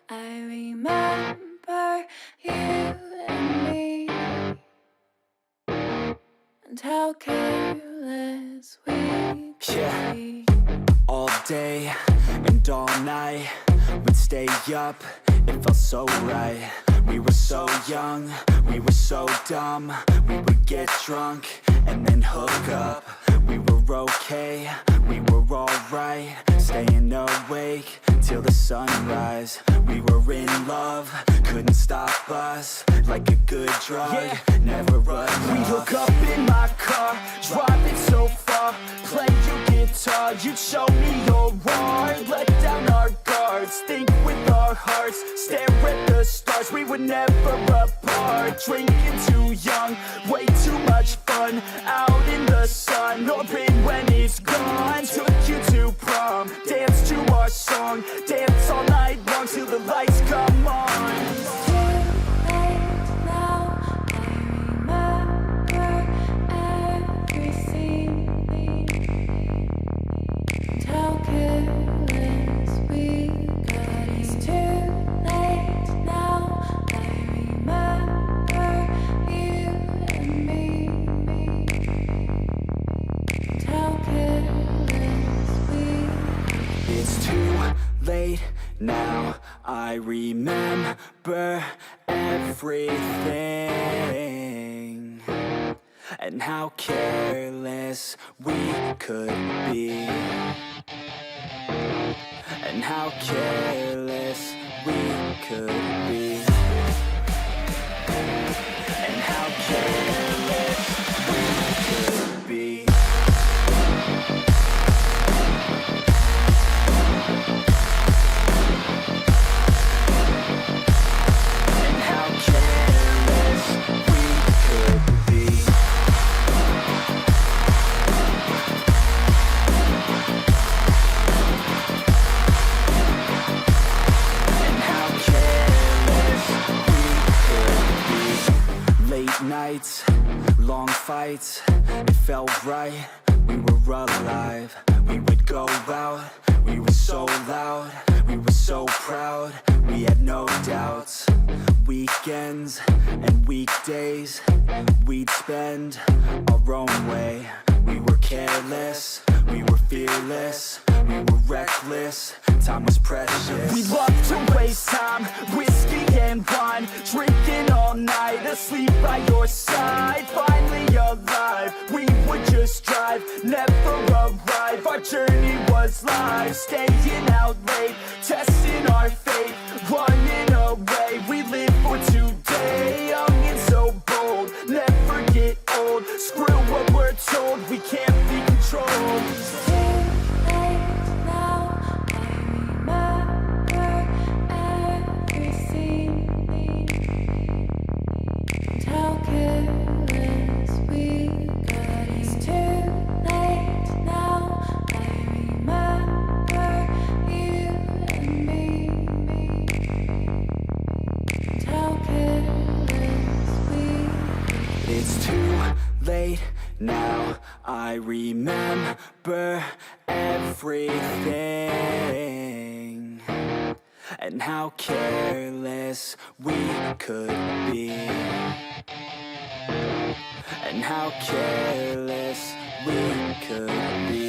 I remember you and me, and how careless we could be. All day and all night, we'd stay up, it felt so right. We were so young, we were so dumb. We would get drunk and then hook up. We were okay, we were alright, staying awake till the sunrise. We were in love, couldn't stop us. Like a good drug, never run off. We'd hook up in my car, driving so far, play your guitar, you'd show me your art. Let down our guards, think with our hearts, stare at the stars. We were never apart, drinking too young, way too much fun, out in the sun, open when it's gone. Took you to prom, dance to our song, dance all night long till the lights come on. Late now, I remember everything, and how careless we could be, and how careless we could be, and how careless we could be. Nights, long fights, it felt right, we were alive. We would go out, we were so loud, we were so proud, we had no doubts. Weekends and weekdays, we'd spend our own way. We were careless, we were fearless, we were reckless, time was precious. We loved to waste time, whiskey and wine, drinking all night, asleep by your side. Finally alive, we would just drive, never arrive. Our journey was live, staying out late, testing our fate, running away. We live for today, young and so bold, never get old. Screw what we're told, we can't be controlled. Late now, I remember everything, and how careless we could be, and how careless we could be.